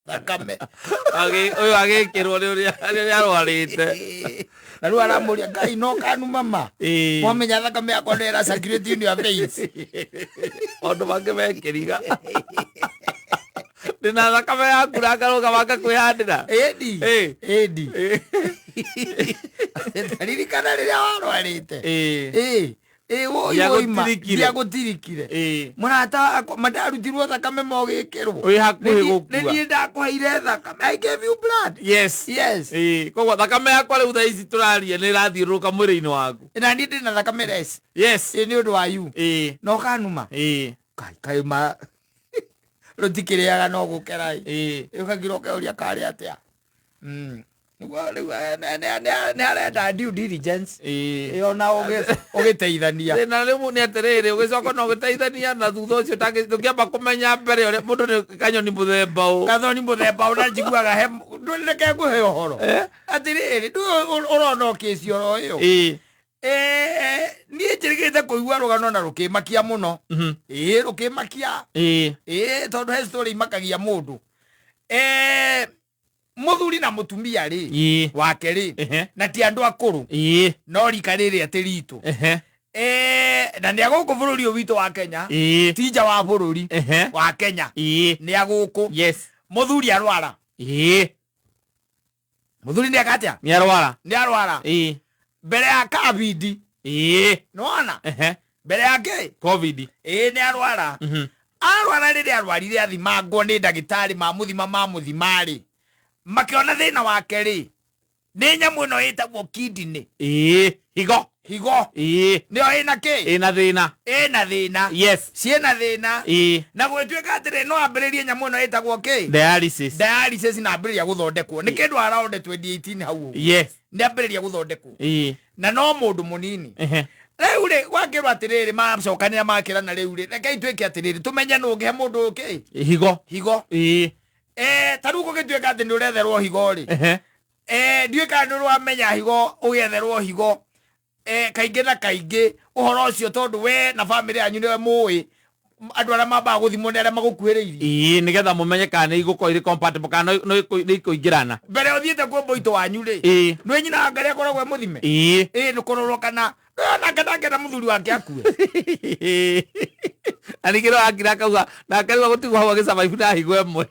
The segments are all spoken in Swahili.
thakame oyo agikirwo ni arwarite na rĩu aramuria Ngai no kanu mama mwamenya thakame yakwa ndera circulate in your veins ondu bange mekiriga ndina thakame yaku na ngaruga bakakwĩhandĩra ĩndi taririkana rĩrĩa warwarĩte ndiagũtirikire mũrata mandarutirwo thakame mogĩkĩrwo wĩ hakuhĩ gũkua nĩ niĩ ndakũheire thakame I gave you blood yes koguo thakame yakwa rĩu thaa ici tũraria nĩ ĩrathiũrũrũka mwĩrĩ-inĩ waku na niĩ ndĩna thakame less yes nĩ ũndũ wa you no kanuma kaima rutikiriaga no gukerai ukagira ukauria kari atia nä arenda due diligence ona ũgĩteithania na rĩu nĩ atĩrĩrĩ ũgĩcoka no ũgĩteithania na thutha ũcio tũngĩamba kũmenya mbere ũrĩa mũndũ nĩ kanyoni mũthemba ũũ kathoni mũthemba ũũ na njiguaga he reke ngũhe ũhoro atĩrĩrĩ ũrona ũkĩci oro ũyũ niĩ njĩrĩgĩte kũigua rũgano na rũkĩmakia mũno rũkĩmakia tondũ he story imakagia mũndũ muthuri na mutumia ri wake ri na ti andu akuru no rika riri ati ritu na ni aguku bururi witu wa Kenya ti nja wa bururi wa Kenya ni aguku yes muthuri arwara muthuri ni akatia ni arwara mbere ya COVID nona mbere yake COVID ni arwara riri arwarire athimangwo ni ndagitari ma muthimari makiona thina wake ri ni nyamu ino itagwo kidney higo nio ina thina yes ciena thina na gwituika atire no ambiririe nyamu ino itagwo dialysis na ambiriria guthondekwo ni kindu around 2018 hau yes ni ambiriria guthondekwo na no mundu munini riu ri wakirwa atiriri macokanira makirana riu ri reke itwike atiriri tumenye no ngihe mundu uki higo taru gugituika ati ni uretherwo higo ri ndiuka ndu rwamenya higo ugetherwo higo kaingi na kaingi uhoro ucio tondu we na family yanyu niwe muwi andu aria mamba guthimwo ni aria magukuhiriirie nigetha mumenye kana ni iguko iri compatible kana no ikuingirana mbere uthiite kwa boito wanyu ri nwe nyina ngari akoragwo muthime ni kurorwo kana na muthuri wake akue anikiro akira kauga na kariwa gutigwa hawa gisurvive na higo emwe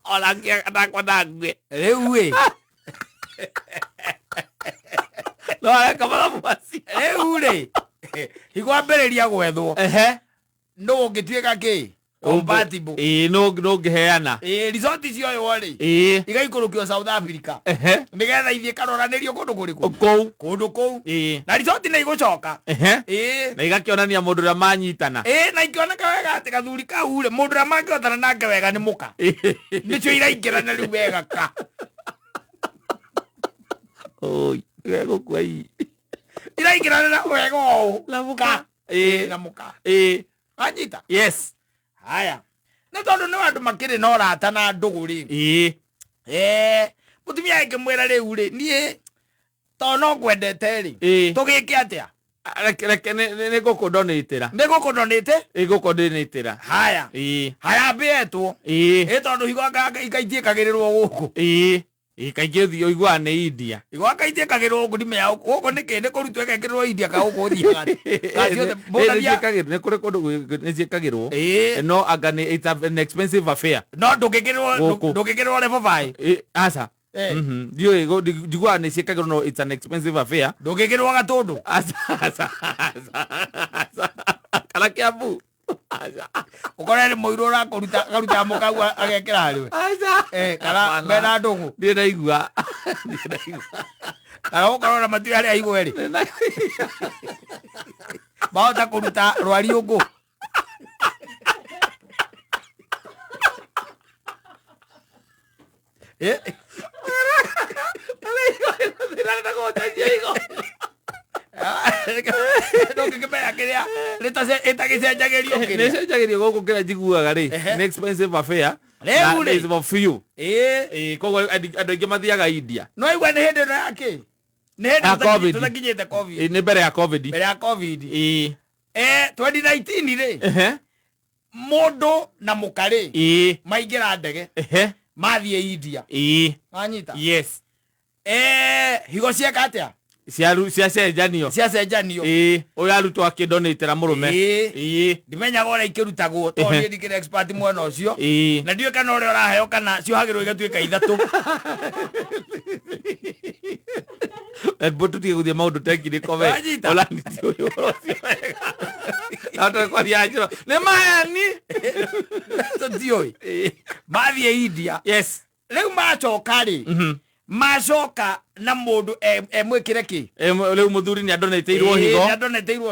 ola ngakwa ndagwe riu no kama mwasi riu higo ambiriria gwethwo no ngituika ki compatible no ngiheana resort icio yo ri igaikurukio South Africa nigetha ithie karoranirio kundu kou na resort na igucoka na igakionania mundu ria manyitana na ikioneka wega ati Gathuri kau ri mundu ria mangiotana nake wega ni muka nicio iraingirana riu wega ka oi wega kwai iraingirana wega o la muka na muka anyita yes haya na tondu ni andu makiri na urata na ndugu ri mutumia ikimwira riu ri nie to no gwendete ri tugike atia reke ni gukudonitira haya bietwo tondu higo ikaitiekagirirwo guku kaingĩ thio igua nĩ India igwaka itiekagĩrwo guku ndime ya guku nĩ kĩndĩ kũrutwo ĩkekĩrĩrwo India ka guku thiaga nĩ kũrĩ kũndũ nĩ ciĩkagĩrwo no anga it's an expensive affair no ndũngĩkĩrĩrwo level 5 aca njiguaga nĩ ciĩkagĩrwo no it's an expensive affair ndũngĩkĩrĩrwo gatũndũ kana Kiambu ukorere moiro ra karuta mukau agekera hariwe kara bena ndungu ndi naigua kana ukorora matu ari aigo eri baota kuruta rwari ugo nĩcenjagĩrio gũkũ kĩrĩa njiguaga rĩ nĩ expensive affair na is for few koguo andũ aingĩ mathiaga India no igua nĩ hĩndĩ ĩno yake nĩ hĩndĩ tũtakinyĩte COVID nĩ mbere ya COVID 2019 rĩ mundu na mukari maingira ndege mathie India anyita yes higo cia katia cia cenjanio uyu arutwo akidonatera murume ndimenya gore ikirutagwo to ni ndikire expert mwena ucio na ndiwe kana uri uraheo kana ciohagirwo igatuika ithatu Botu tiga guthia maundu tekini kome ola niti uyu ucio ata kwa diajiro ne mayani to dioi mathie India yes leu macoka ri macoka na mundu mwikire ki leu muthuri ni adonateirwo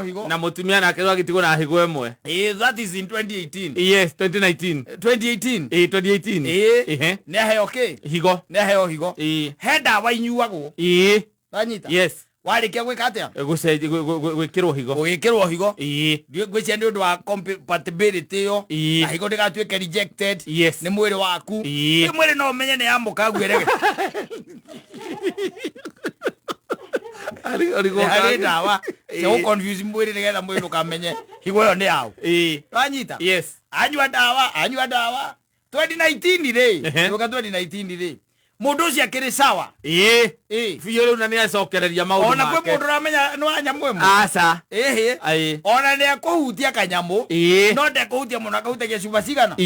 higo na mutumia nake agitigwo na higo emwe that is in 2018 yes 2018 ne aheo ki higo ne aheo higo he ndawa inyuagwo anyita yes warikia gwika atia gwikirwo higo ngwicia ni undu wa compatibility yo na higo ndigatuike rejected ni mwiri waku ni mwiri no menye ni amuka gwirege ari ndawa yo confuse mwiri nigetha mwiri ukamenye higo yo ni yao anyita yes anywa ndawa 2019 ri ndoka 2019 ri mundu ucio akiri sawa fiyo leu na ni acokereria maundu make ona kwe mundu ramenya no anyamu emwe aca ona ni akuhutia kanyamu no ndekuhutia muno akahutagia cuba cigana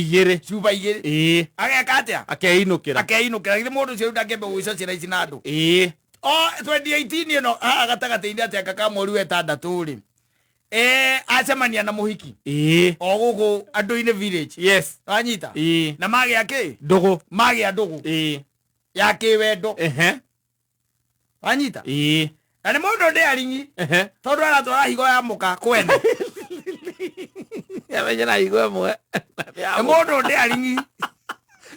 cuba igiri ageka atia akeinukira githĩ mundu ucio ndakembe gwica ciira ici na andu 2018 ino gatagati-ini atia kaka mweri wa 6 ri acemania na muhiki o guku andu-ini village yes anyita na magia ki ndugu ya kiwendo anyita na ni mundu ndi aringi tondu aratwara higo ya muka kwene yamenya na higo emwe ni mundu ndi aringi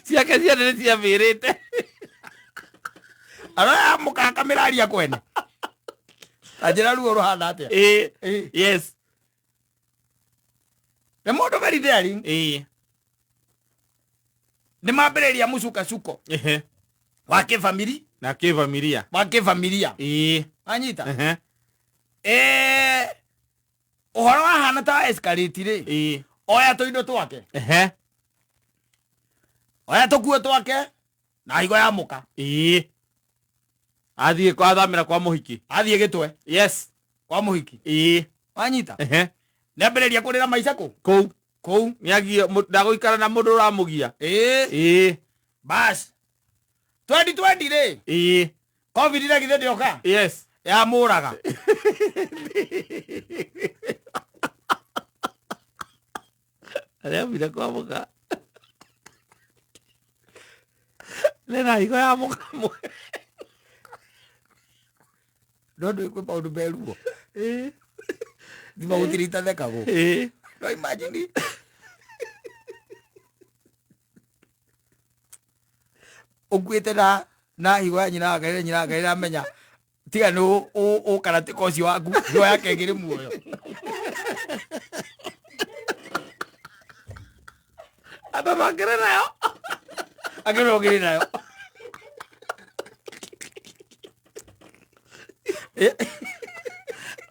ciake ciothe ni ciambirite ara ya muka kamiraria kwene ajira ruo ruhana atia yes ni mundu very daring ni mambiriria musuko wa kifamili na kifamilia anyita uhoro wahana ta escalate ri oya tuindo twake oya tukuo twake na higo ya muka athie kwa thamira kwa muhiki athie gitwe yes kwa muhiki anyita nambiriria kurira maica kou niagie ndaguikara na mundu uramugia bas 2020 ri covid ira githe ndioka yes ya muraga aria bila kwa muka lena higo ya muka ndondo ikwe maundu meruo thima gutirita thekago no imagine ukwite na higo ya nyina ngaire amenya tiga no karate kosi waku higo yake ngiri muoyo aba magere nayo agere nayo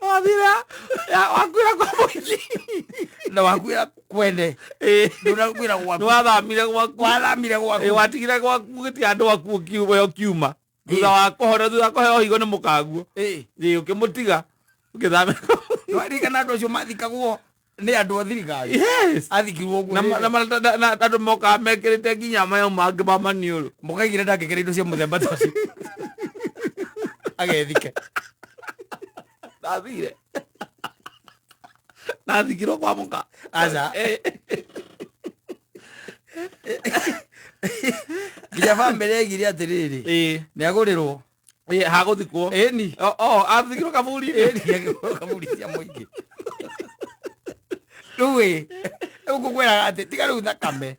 wabira ya wakwira kwa muhiki na wakwira kwende ndurakwira gwaku wathamire gwaku watigire gwaku giti andu aku kiuma thutha wa kuhora thutha kuheo higo ni mukanguo ukimutiga ukithamira warikana andu acio mathikagwo ni andu thirikari athikirwo guo na andu moka mekirite nginya mayo mangi ma maniuru mukaigire ndakikira indo cia muthemba toci agethike nathikirwo kwa muka aca nginya bamĩrĩ aigire atĩrĩrĩ nĩagũrĩrwo hagũthikwo ĩni athikirwo kaburi kaburi cia mũingĩ rĩu ngũkwĩraga atĩ tiga rĩu thakame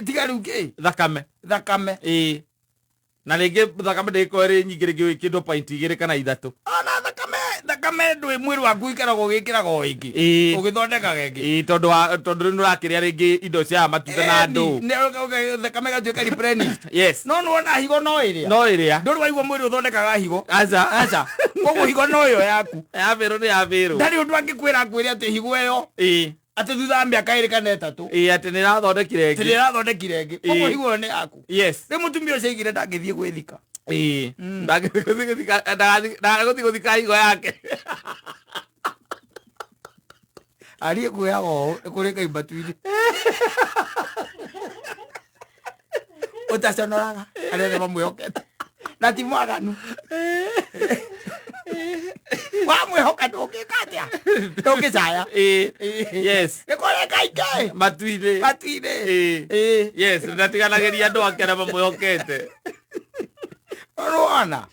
tiga rĩu kĩ thakame na rĩngĩ thakame ndĩgĩkorwo ĩrĩ nyingĩ rĩngĩ wĩkĩndwo painti 2 kana 3 na thakame ndwĩ mwĩrĩ waku ikaragwo gĩkĩragwo ĩngĩ ũgĩthondekaga ĩngĩ tondũ rĩu nĩũrakĩrĩa rĩngĩ indo cia matunda na ndũ thakame gatuĩka replenished yes no nĩwona higo no ĩrĩa ndũrĩ waigua mwĩrĩ ũthondekaga higo aca koguo higo no ĩyo yaku yabĩrwo nĩ yabĩrwo ndarĩ ũndũ angĩkwĩra akwĩre atĩ higo ĩyo ati thutha miaka iri kana etatu ati ni rathondekire ngi koguo higo ni yaku yes ri mutumia ucio igire ndangithie gwithika ndagithika higo yake arie kuyago kuri kaibatu-ini utaconoraga arĩa mamwĩhokete na ti mwaganu wamwĩhoka ndũngĩka atĩa ndũngĩcaya yes nĩkũrĩ kaingĩ matu-inĩ yes ndatiganagĩria andũ ake arĩa mamwĩhokete ũrona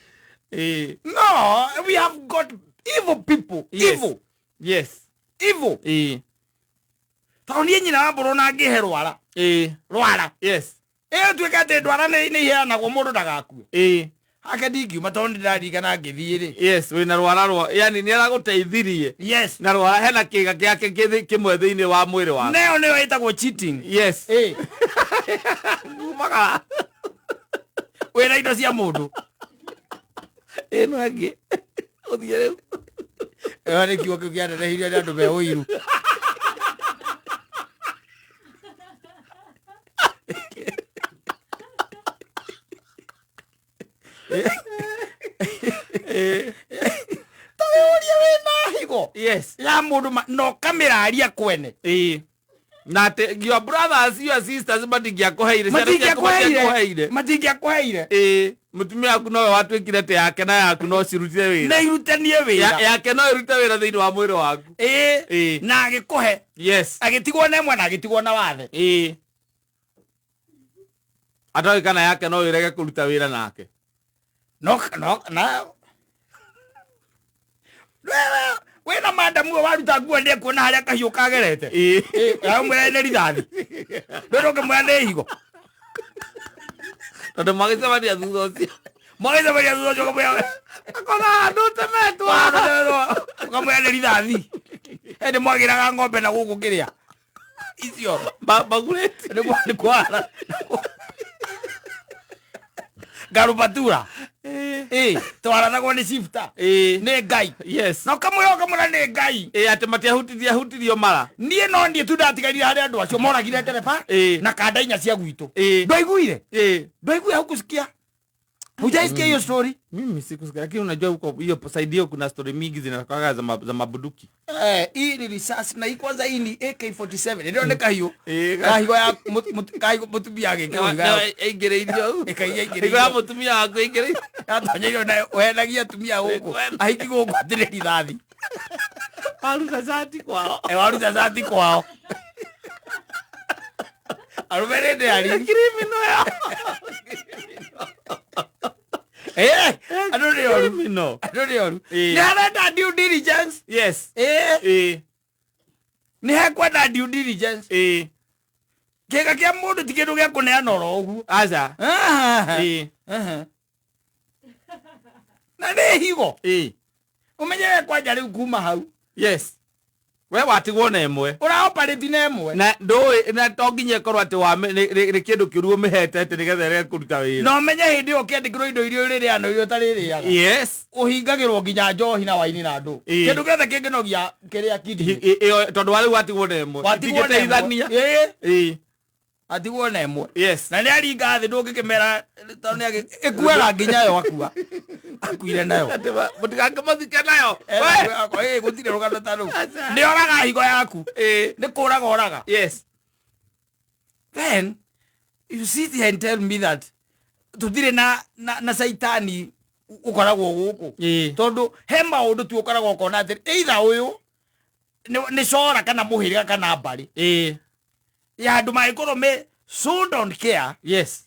no we have got evil people yes evil tondũ niĩ nyina wa mbũrũ na ngĩhe rwara yes tuĩke atĩ ndwara nĩ iheanagwo mũndũ ndagakue hake ndingiuma tondũ nĩndaririkana ngĩthiĩ-rĩ yes wĩna rwara yani nĩaragũteithirie yes na rwara hena kĩga gĩake kĩmwe thĩinĩ wa mwĩrĩ waku nĩyo ĩtagwo cheating yes umaga wĩna indo cia mũndũ ĩno ĩngĩ ũthiĩ rĩu ĩyo nĩ kiugo kĩu kĩanenehirio nĩ andũ me ũiru tawĩũria wĩna higo yes ya mũndũ no kamĩraria kwene na atĩ your brothers your sisters matingĩakũheire mutumia waku nowe watuĩkire tĩ yake na yaku no cirutire wĩra na irutanie wĩra yake no irute wĩra thĩinĩ wa mwĩrĩ waku na agĩkũhe yes agĩtigwo na ĩmwe na agĩtigwo na wathe atoĩ kana yake no ĩrege kũruta wĩra nake wĩna madamu we waruta nguo nĩ ekuona harĩa kahiũ kagerete mwĩra nĩ rithathi ndũrĩ ũkĩmwĩra nĩ higo tondũ magĩcemania thutha ũcio akona andũ temetwo ũkamwĩra nĩ rithathi nĩ mwagĩraga ng'ombe na gũkũ kĩrĩa icio magurĩti nĩ kwara garubatura twaranagwo nĩ shifta nĩ ngai yes no kamwĩra ũkamwĩra nĩ ngai atĩ matiahutirio mara niĩ no niĩ tu ndatigaire harĩ andũ acio moragire ndereba na kanda inya cia gwitũ ndwaiguire hukusikia hujaisikia hiyo story mimi sikusikia lakini unajua huko hiyo side hiyo kuna story mingi zinatoka za mabuduki hii ni risasi na hii kwanza hii ni AK47 ndio kahiyo kahiyo ya mutumia yake ingereirio higo ya mutumia wako ingereirio atonyerio na wenagia tumia huko ahiki guko atire rithathi waruta sati kwao arumere ndi ari criminal ya I don't know. Nĩarenda due diligence. Yes. Nĩhekwenda due diligence. Kĩga kĩa mũndũ ti kĩndũ gĩa kũneana oro ũguo. Aca. Na nĩ higo. Ũmenye kwanja rĩu kuma hau. Yes. We watigwo na ĩmwe ũraoperate na ĩmwe na ndũĩ na to nginya korwo atĩ wa nĩ kĩndũ kĩruo mĩhete atĩ nĩgetha ĩrege kũruta wĩra no menye hĩndĩ ĩyo ũkĩandĩkĩrwo indo irio rĩrĩano irio ũtarĩrĩaga yes ũhingagĩrwo nginya njohi na waini na andũ kĩndũ gĩothe kĩngĩnogia kĩrĩa kindi tondũ warĩ watigwo na ĩmwe ndingĩteithania atigwo na ĩmwe yes na nĩaringa thĩ ndũngĩkĩmera tondũ ĩkuaga nginya yo akua akuire nayo mũtigakĩmathike nayo gũtirĩ rũgano ta rũu nĩ oraga higo yaku nĩ kũraga oraga yes then you sit here and tell me that tũtirĩ na saitani ũkoragwo gũkũ tondũ he maũndũ tu ũkoragwo ũkona atĩ either ũyũ nĩ cora kana mũhĩrĩga kana mbarĩ ya andũ mangĩkorwo me so don't care yes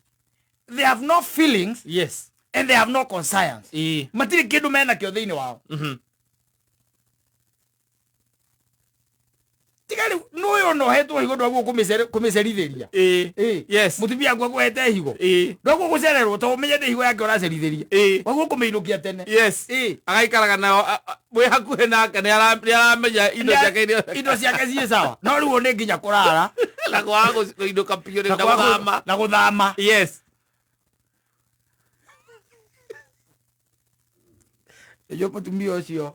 they have no feelings yes and they have no conscience matirĩ kĩndũ mena kĩo thĩinĩ wao tigari n'ũyũ nohetwo higo ndwaguo kũmĩcerithĩria yes mũtumia guo kwete higo ndwaguo gũcererwo tondũ ũmenye nĩ higo yake ũracerithĩria waguo kũmĩinũkia tene yes agaikaraga nayo wĩ hakuhĩ nake nĩaramenya indo ciake ciĩ sawa no rĩu nĩ nginya kũrara na kwaga kũinũka piũ na gũthama yes ĩyo mũtumia ũcio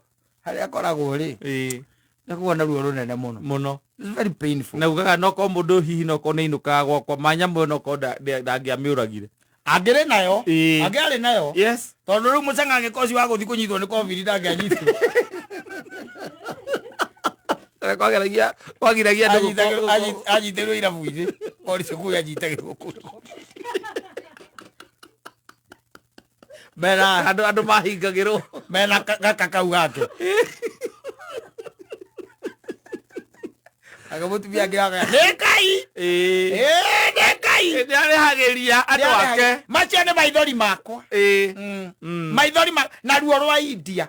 harĩa akoragwo rĩ nakuona ruo runene muno. It's very painful. Na ugaga noko mundu hihi noko neinuka gwakwa manyamu noko ndangiamiuragire angire nayo angiari nayo yes tondu riu mucenga ngikoci wa guthi kunyitwo ni covid ndangianyitwo kwagiragia anyiterwo irabu-ini oricio kuu anyitagirwo kuu mena andu mahingagirwo mena gaka kau gake mutumia ngiraga nekai nekai ndarehagiria andu ake macio ni maithori makwa maithori na ruo rwa India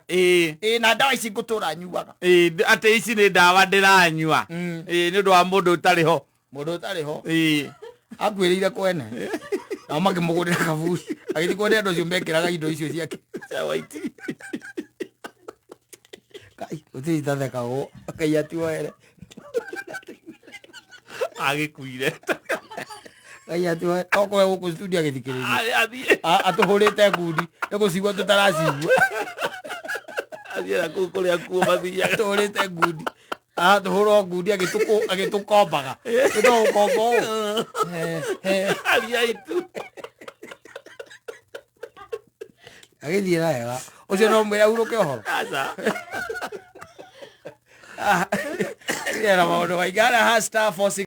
na ndawa ici ngutura nyuaga ate ici ni ndawa ndiranyua ni ndu wa mundu utariho akuirire kwene na makimugurira kaburi agithi kwene andu cio mekiraga indo icio ciake cia white kai uthi tatheka go kai atiwere agikuire aya tu okwe guku studio agithikiriria atuhurite ngundi nigucigwa tutaracigwa athira kuria kuo mathiaga atuhurite ngundi tuhurwo ngundi agitukombaga ndo kombo aria itu agithira wega ucio no mwira uruke uhoro aca ya na maundu maingĩ #4